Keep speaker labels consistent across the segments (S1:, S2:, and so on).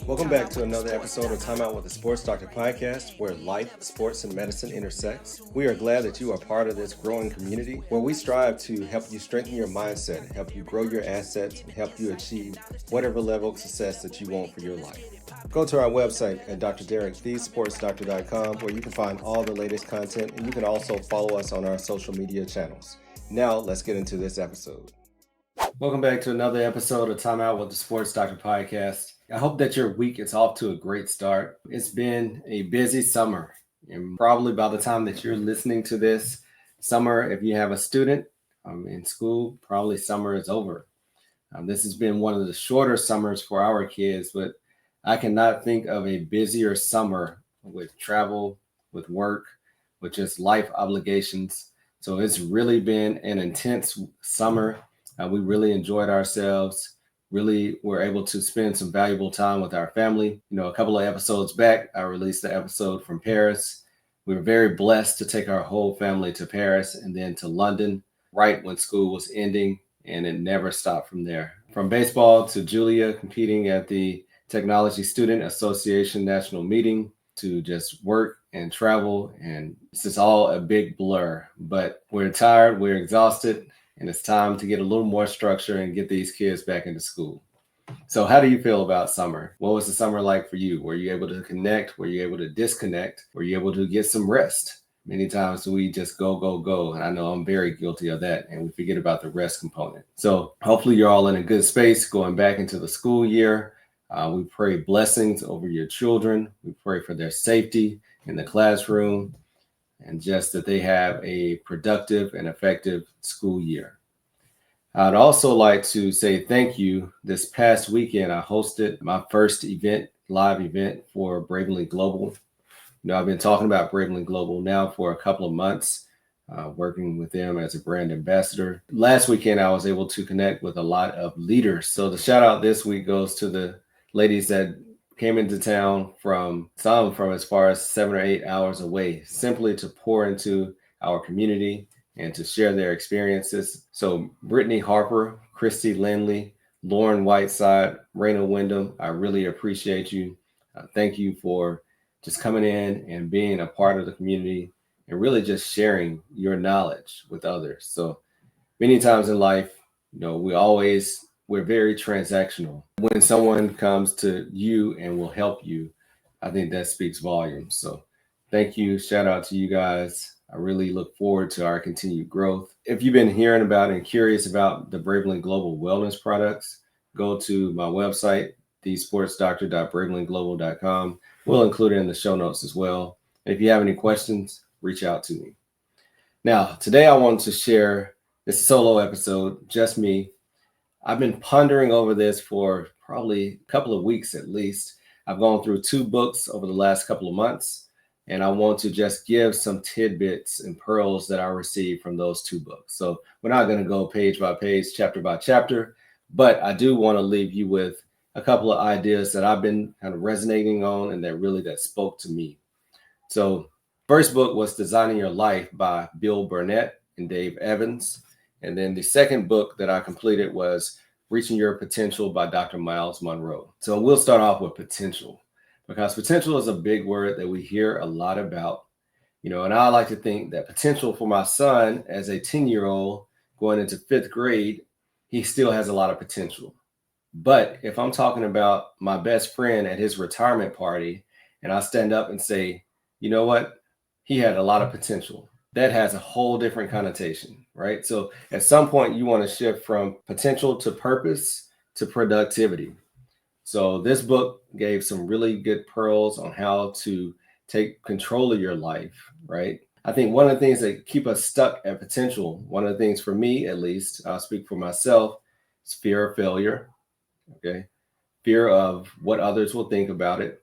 S1: Welcome back to another episode of Time Out with the Sports Doctor podcast, where life, sports, and medicine intersects. We are glad that you are part of this growing community where we strive to help you strengthen your mindset, help you grow your assets, and help you achieve whatever level of success that you want for your life. Go to our website at Dr.Derrick, thesportsdoctor.com, where you can find all the latest content, and you can also follow us on our social media channels. Now, let's get into this episode. Welcome back to another episode of Time Out with the Sports Doctor podcast. I hope that your week is off to a great start. It's been a busy summer, and probably by the time that you're listening to this summer, if you have a student in school, probably summer is over. This has been one of the shorter summers for our kids, but I cannot think of a busier summer with travel, with work, with just life obligations. So it's really been an intense summer. We really enjoyed ourselves. Really were able to spend some valuable time with our family. A couple of episodes back, I released the episode from Paris. We were very blessed to take our whole family to Paris and then to London right when school was ending, and it never stopped from there. From baseball to Julia competing at the Technology Student Association National Meeting to just work and travel, and it's just all a big blur. But we're tired, we're exhausted, and it's time to get a little more structure and get these kids back into school. So how do you feel about summer? What was the summer like for you? Were you able to connect? Were you able to disconnect? Were you able to get some rest? Many times we just go. And I know I'm very guilty of that. And we forget about the rest component. So hopefully you're all in a good space going back into the school year. We pray blessings over your children. We pray for their safety in the classroom, and just that they have a productive and effective school year. I'd also like to say thank you. This past weekend, I hosted my first live event for Bravely Global. I've been talking about Bravely Global now for a couple of months, working with them as a brand ambassador. Last weekend, I was able to connect with a lot of leaders. So the shout out this week goes to the ladies that came into town from as far as 7 or 8 hours away, simply to pour into our community and to share their experiences. So Brittany Harper, Christy Lindley, Lauren Whiteside, Raina Wyndham, I really appreciate you. Thank you for just coming in and being a part of the community and really just sharing your knowledge with others. So many times in life, we're very transactional. When someone comes to you and will help you, I think that speaks volumes. So thank you. Shout out to you guys. I really look forward to our continued growth. If you've been hearing about and curious about the Bravely Global wellness products, go to my website, thesportsdoctor.bravelyglobal.com. We'll include it in the show notes as well. And if you have any questions, reach out to me. Now, today I want to share this solo episode, just me. I've been pondering over this for probably a couple of weeks at least. I've gone through 2 books over the last couple of months, and I want to just give some tidbits and pearls that I received from those 2 books. So we're not going to go page by page, chapter by chapter, but I do want to leave you with a couple of ideas that I've been kind of resonating on and that spoke to me. So first book was Designing Your Life by Bill Burnett and Dave Evans. And then the second book that I completed was Reaching Your Potential by Dr. Miles Monroe. So we'll start off with potential, because potential is a big word that we hear a lot about. And I like to think that potential for my son as a 10-year-old going into 5th grade, he still has a lot of potential. But if I'm talking about my best friend at his retirement party and I stand up and say, you know what, he had a lot of potential, that has a whole different connotation, right? So at some point you want to shift from potential to purpose to productivity. So this book gave some really good pearls on how to take control of your life, right? I think one of the things that keep us stuck at potential, one of the things for me, at least, I'll speak for myself, is fear of failure, okay? Fear of what others will think about it.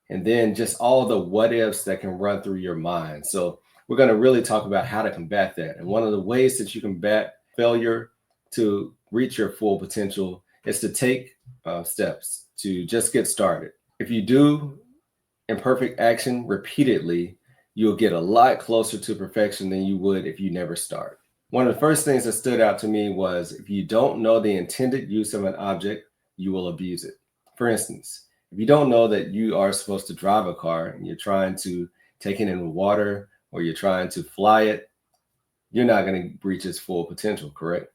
S1: And then just all the what ifs that can run through your mind. So we're going to really talk about how to combat that. And one of the ways that you combat failure to reach your full potential is to take steps to just get started. If you do imperfect action repeatedly, you'll get a lot closer to perfection than you would if you never start. One of the first things that stood out to me was if you don't know the intended use of an object, you will abuse it. For instance, If you don't know that you are supposed to drive a car and you're trying to take it in water or you're trying to fly it, you're not going to reach its full potential, correct?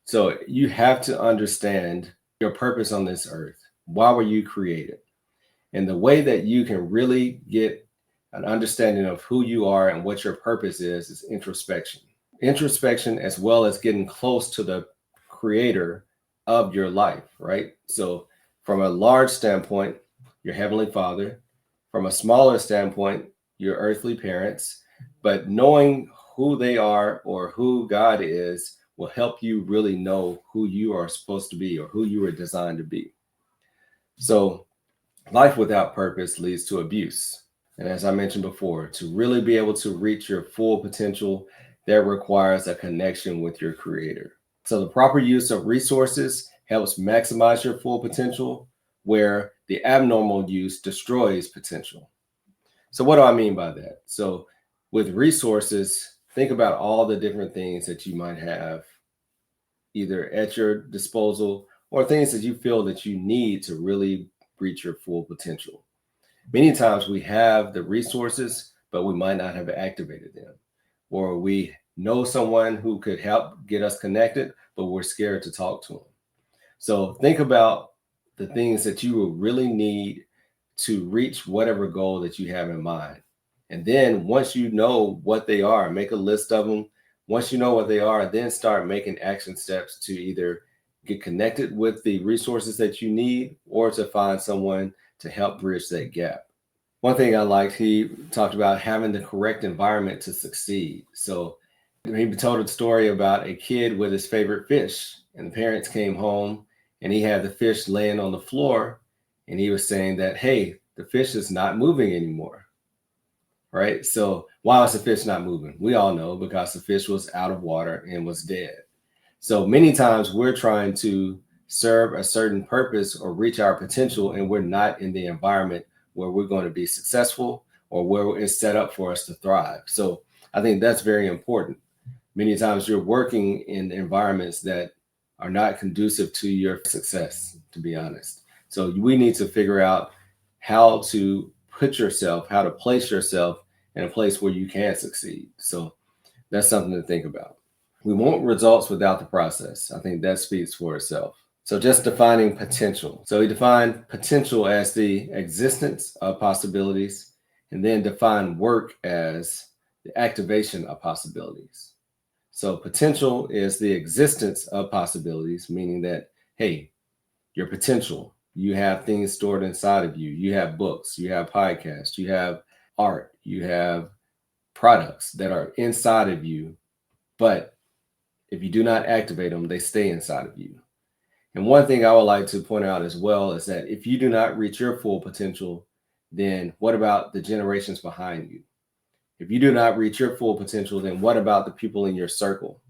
S1: So you have to understand your purpose on this earth. Why were you created? And the way that you can really get an understanding of who you are and what your purpose is introspection. Introspection, as well as getting close to the creator of your life, right? So from a large standpoint, your Heavenly Father. From a smaller standpoint, your earthly parents. But knowing who they are or who God is will help you really know who you are supposed to be or who you were designed to be. So life without purpose leads to abuse. And as I mentioned before, to really be able to reach your full potential, that requires a connection with your creator. So the proper use of resources helps maximize your full potential, where the abnormal use destroys potential. So what do I mean by that? So with resources, think about all the different things that you might have either at your disposal or things that you feel that you need to really reach your full potential. Many times we have the resources, but we might not have activated them, or we know someone who could help get us connected, but we're scared to talk to them. So think about the things that you will really need to reach whatever goal that you have in mind. And then once you know what they are, make a list of them. Once you know what they are, then start making action steps to either get connected with the resources that you need or to find someone to help bridge that gap. One thing I liked, he talked about having the correct environment to succeed. So he told a story about a kid with his favorite fish, and the parents came home and he had the fish laying on the floor, and he was saying that, hey, the fish is not moving anymore, right? So why is the fish not moving? We all know, because the fish was out of water and was dead. So many times we're trying to serve a certain purpose or reach our potential, and we're not in the environment where we're going to be successful or where it's set up for us to thrive. So I think that's very important. Many times you're working in environments that are not conducive to your success, to be honest. So we need to figure out how to put yourself, how to place yourself in a place where you can succeed. So that's something to think about. We want results without the process. I think that speaks for itself. So just defining potential. So he defined potential as the existence of possibilities, and then define work as the activation of possibilities. So potential is the existence of possibilities, meaning that, hey, your potential, you have things stored inside of you. You have books, you have podcasts, you have art, you have products that are inside of you. But if you do not activate them, they stay inside of you. And one thing I would like to point out as well is that if you do not reach your full potential, then what about the generations behind you? If you do not reach your full potential, then what about the people in your circle?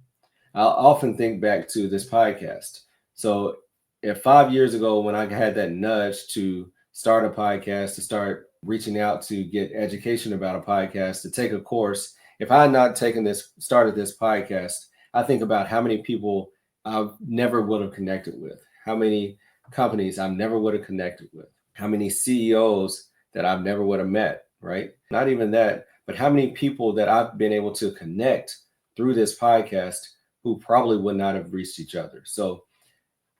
S1: I'll often think back to this podcast. So if 5 years ago, when I had that nudge to start a podcast, to start reaching out to get education about a podcast, to take a course, if I had not started this podcast, I think about how many people I never would have connected with, how many companies I never would have connected with, how many CEOs that I never would have met, right? Not even that, but how many people that I've been able to connect through this podcast who probably would not have reached each other. So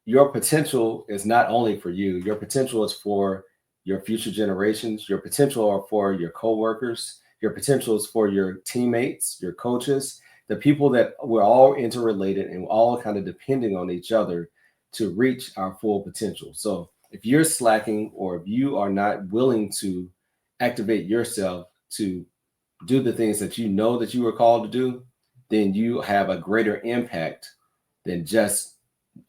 S1: your potential is not only for you, your potential is for your future generations, your potential are for your coworkers, your potential is for your teammates, your coaches, the people that we're all interrelated and all kind of depending on each other to reach our full potential. So if you're slacking, or if you are not willing to activate yourself to do the things that you know that you were called to do, then you have a greater impact than just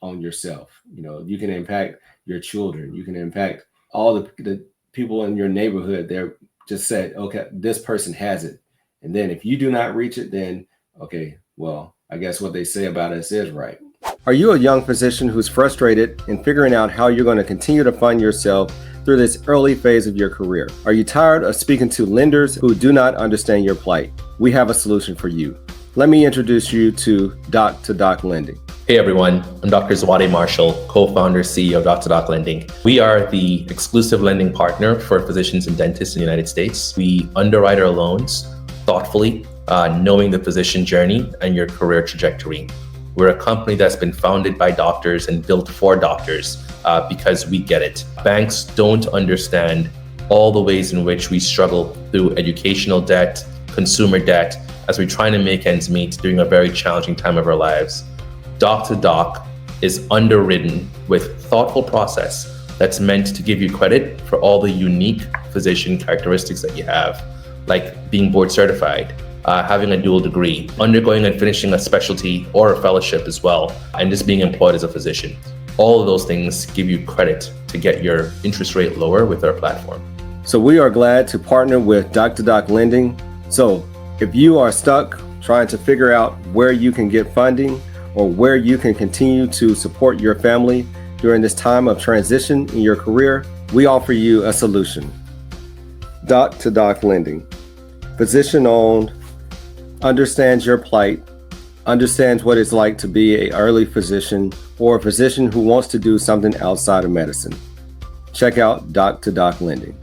S1: on yourself. You know, you can impact your children, you can impact all the people in your neighborhood. They're just said, okay, this person has it. And then if you do not reach it, then okay, well, I guess what they say about us is right. Are you a young physician who's frustrated in figuring out how you're going to continue to fund yourself through this early phase of your career? Are you tired of speaking to lenders who do not understand your plight? We have a solution for you. Let me introduce you to Doc2Doc Lending.
S2: Hey everyone, I'm Dr. Zwade Marshall, co-founder, CEO of Doc2Doc Lending. We are the exclusive lending partner for physicians and dentists in the United States. We underwrite our loans thoughtfully, knowing the physician journey and your career trajectory. We're a company that's been founded by doctors and built for doctors because we get it. Banks don't understand all the ways in which we struggle through educational debt, consumer debt, as we're trying to make ends meet during a very challenging time of our lives. Doc2Doc is underwritten with thoughtful process that's meant to give you credit for all the unique physician characteristics that you have, like being board certified, having a dual degree, undergoing and finishing a specialty or a fellowship as well, and just being employed as a physician. All of those things give you credit to get your interest rate lower with our platform.
S1: So we are glad to partner with Doc2Doc Lending. So if you are stuck trying to figure out where you can get funding or where you can continue to support your family during this time of transition in your career, we offer you a solution. Doc2Doc Lending, physician-owned, understands your plight, understands what it's like to be an early physician or a physician who wants to do something outside of medicine. Check out Doc2Doc Lending.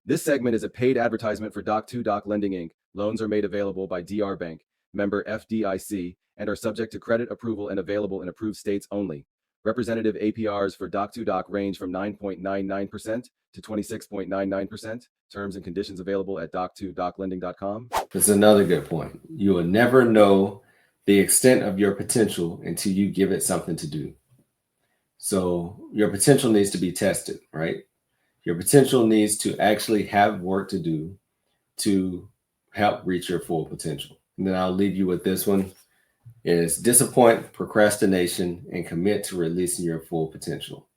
S1: This segment is a paid advertisement for Doc2Doc Lending, Inc. Loans are made available by DR Bank, member FDIC, and are subject to credit approval and available in approved states only. Representative APRs for Doc2Doc range from 9.99% to 26.99%. Terms and conditions available at doc2doclending.com. That's another good point. You will never know the extent of your potential until you give it something to do. So your potential needs to be tested, right? Your potential needs to actually have work to do to help reach your full potential. And then I'll leave you with this one is disappoint, procrastination, and commit to releasing your full potential.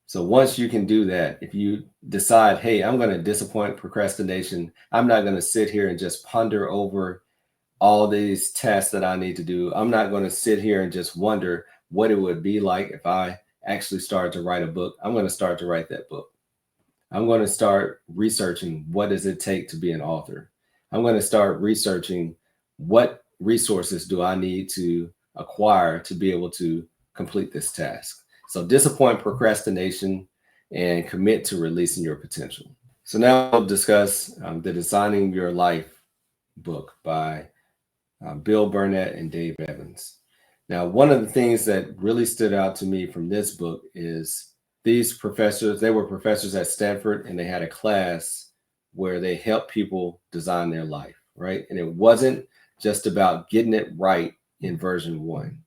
S1: So once you can do that, if you decide, hey, I'm going to disappoint procrastination, I'm not going to sit here and just ponder over all these tasks that I need to do. I'm not going to sit here and just wonder what it would be like if I actually started to write a book. I'm going to start to write that book. I'm going to start researching what does it take to be an author. I'm going to start researching what resources do I need to acquire to be able to complete this task. So disappoint procrastination and commit to releasing your potential. So now we'll discuss the Designing Your Life book by Bill Burnett and Dave Evans. Now, one of the things that really stood out to me from this book is these professors, they were professors at Stanford, and they had a class where they helped people design their life, right? And it wasn't just about getting it right in version 1.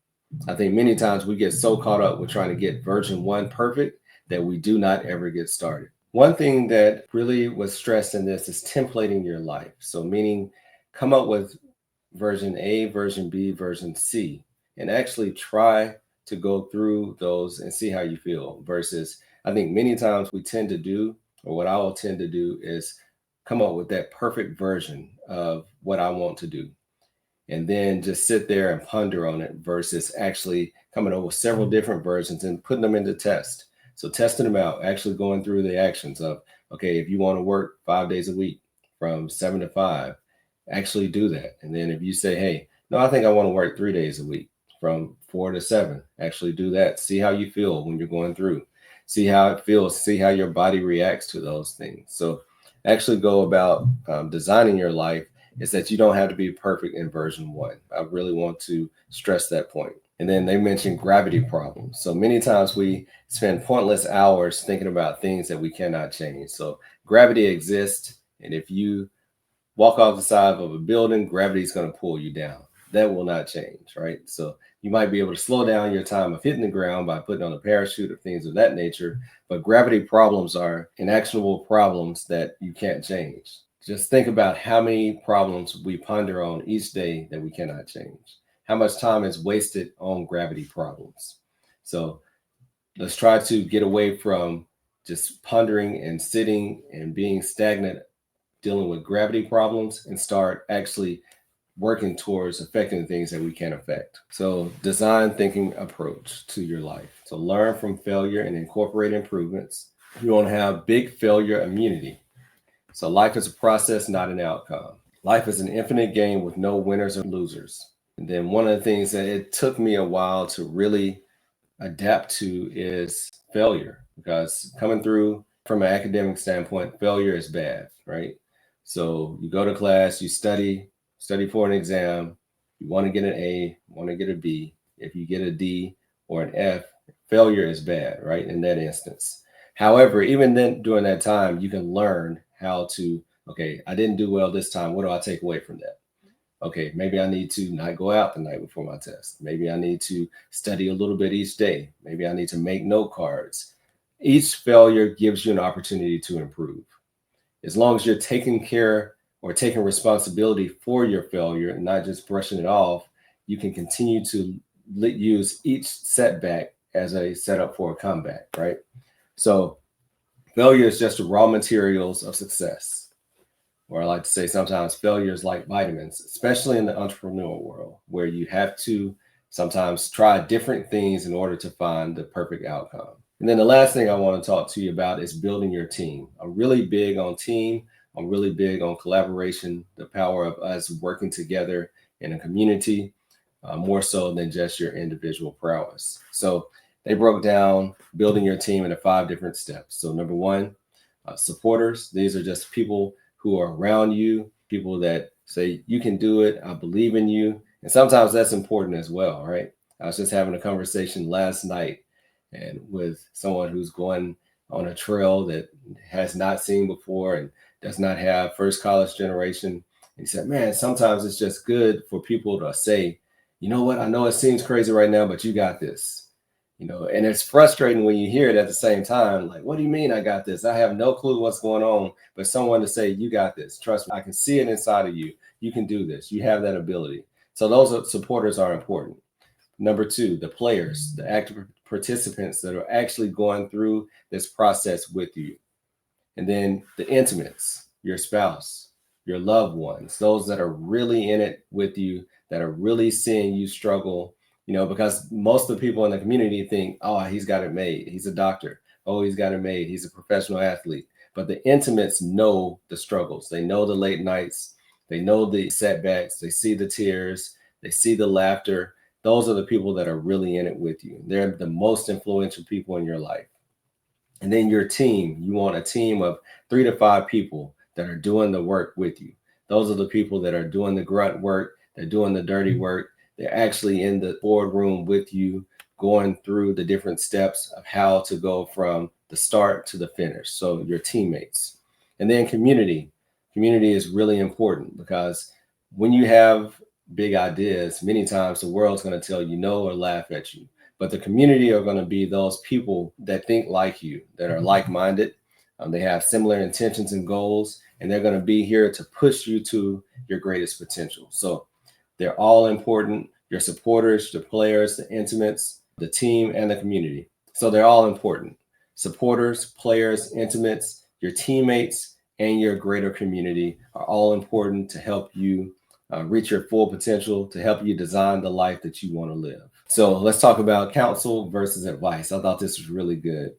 S1: I think many times we get so caught up with trying to get version 1 perfect that we do not ever get started. One thing that really was stressed in this is templating your life. So meaning come up with version A, version B, version C, and actually try to go through those and see how you feel versus I think many times we tend to do, or what I will tend to do is come up with that perfect version of what I want to do. And then just sit there and ponder on it versus actually coming up with several different versions and putting them into test. So testing them out, actually going through the actions of, okay, if you want to work 5 days a week from 7 to 5, actually do that. And then if you say, hey, no, I think I want to work 3 days a week from 4 to 7, actually do that. See how you feel when you're going through. See how it feels, see how your body reacts to those things. So actually go about designing your life is that you don't have to be perfect in version 1. I really want to stress that point. And then they mentioned gravity problems. So many times we spend pointless hours thinking about things that we cannot change. So gravity exists. And if you walk off the side of a building, gravity is going to pull you down. That will not change, right? So you might be able to slow down your time of hitting the ground by putting on a parachute or things of that nature. But gravity problems are inactionable problems that you can't change. Just think about how many problems we ponder on each day that we cannot change. How much time is wasted on gravity problems. So let's try to get away from just pondering and sitting and being stagnant, dealing with gravity problems, and start actually working towards affecting things that we can affect. So design thinking approach to your life. So learn from failure and incorporate improvements. You want to have big failure immunity. So life is a process, not an outcome. Life is an infinite game with no winners or losers. And then one of the things that it took me a while to really adapt to is failure, because coming through from an academic standpoint, failure is bad, right? So you go to class, you study for an exam, you want to get an A, want to get a B. If you get a D or an F, failure is bad, right? In that instance. However, even then during that time, you can learn how to, okay, I didn't do well this time. What do I take away from that? Okay, maybe I need to not go out the night before my test. Maybe I need to study a little bit each day. Maybe I need to make note cards. Each failure gives you an opportunity to improve. As long as you're taking care or taking responsibility for your failure and not just brushing it off, you can continue to use each setback as a setup for a comeback, right? So failure is just the raw materials of success. Or I like to say sometimes failure is like vitamins, especially in the entrepreneurial world, where you have to sometimes try different things in order to find the perfect outcome. And then the last thing I want to talk to you about is building your team. I'm really big on team. I'm really big on collaboration, the power of us working together in a community, more so than just your individual prowess. So they broke down building your team into 5 different steps. So number one, supporters. These are just people who are around you, people that say, you can do it, I believe in you. And sometimes that's important as well, right? I was just having a conversation last night and with someone who's going on a trail that has not seen before and does not have first college generation. And he said, man, sometimes it's just good for people to say, you know what, I know it seems crazy right now, but you got this. And it's frustrating when you hear it at the same time. Like, what do you mean I got this? I have no clue what's going on, but someone to say, you got this. Trust me, I can see it inside of you. You can do this. You have that ability. So those supporters are important. Number 2, the players, the active participants that are actually going through this process with you. And then the intimates, your spouse, your loved ones, those that are really in it with you, that are really seeing you struggle, because most of the people in the community think, oh, he's got it made. He's a doctor. Oh, he's got it made. He's a professional athlete. But the intimates know the struggles. They know the late nights. They know the setbacks. They see the tears. They see the laughter. Those are the people that are really in it with you. They're the most influential people in your life. And then your team, you want a team of 3 to 5 people that are doing the work with you. Those are the people that are doing the grunt work. They're doing the dirty work. They're actually in the boardroom with you, going through the different steps of how to go from the start to the finish. So your teammates. And then community. Community is really important, because when you have big ideas, many times the world's going to tell you no or laugh at you. But the community are going to be those people that think like you, that are like-minded. They have similar intentions and goals, and they're going to be here to push you to your greatest potential. So they're all important. Your supporters, the players, the intimates, the team, and the community. So they're all important. Supporters, players, intimates, your teammates, and your greater community are all important to help you reach your full potential, to help you design the life that you want to live. So let's talk about counsel versus advice. I thought this was really good.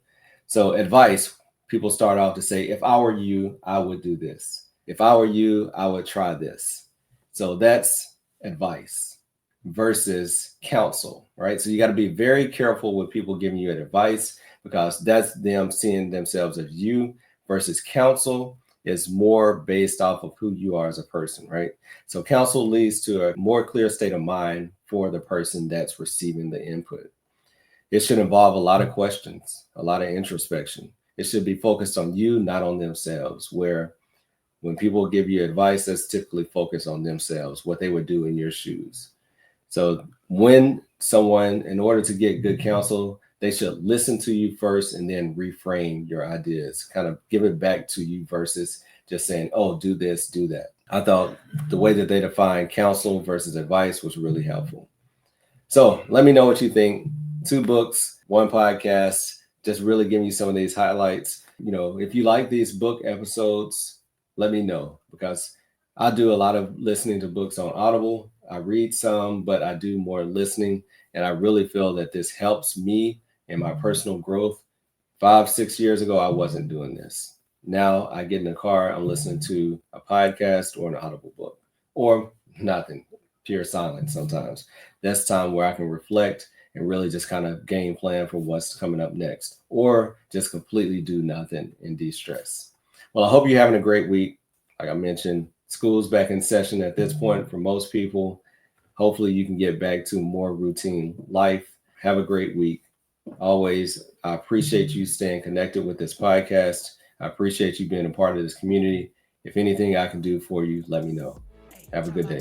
S1: So advice, people start off to say, if I were you, I would do this. If I were you, I would try this. So that's advice versus counsel, right? So you got to be very careful with people giving you advice, because that's them seeing themselves as you, versus counsel is more based off of who you are as a person, right? So counsel leads to a more clear state of mind for the person that's receiving the input. It should involve a lot of questions, a lot of introspection. It should be focused on you, not on themselves, where when people give you advice, that's typically focused on themselves, what they would do in your shoes. So when someone, in order to get good counsel, they should listen to you first and then reframe your ideas, kind of give it back to you versus just saying, oh, do this, do that. I thought the way that they define counsel versus advice was really helpful. So let me know what you think. 2 books, 1 podcast, just really giving you some of these highlights. If you like these book episodes, let me know, because I do a lot of listening to books on Audible. I read some, but I do more listening. And I really feel that this helps me in my personal growth. 5-6 years ago, I wasn't doing this. Now I get in the car, I'm listening to a podcast or an Audible book, or nothing. pure silence sometimes. That's time where I can reflect and really just kind of game plan for what's coming up next, or just completely do nothing and de-stress. Well, I hope you're having a great week. Like I mentioned, school's back in session at this point for most people. Hopefully you can get back to more routine life. Have a great week. Always, I appreciate you staying connected with this podcast. I appreciate you being a part of this community. If anything I can do for you, let me know. Have a good day.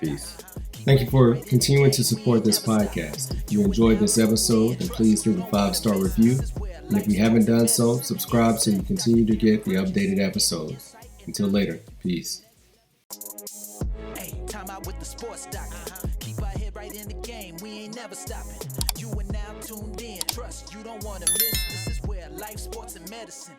S1: Peace. Thank you for continuing to support this podcast. If you enjoyed this episode, then please leave a 5-star review. And if you haven't done so, subscribe so you continue to get the updated episodes. Until later, peace.
S3: Hey, time out with the sports doctor. Keep our head right in the game. We ain't never stopping. You are now tuned in. Trust you don't want to miss. This is where life, sports, and medicine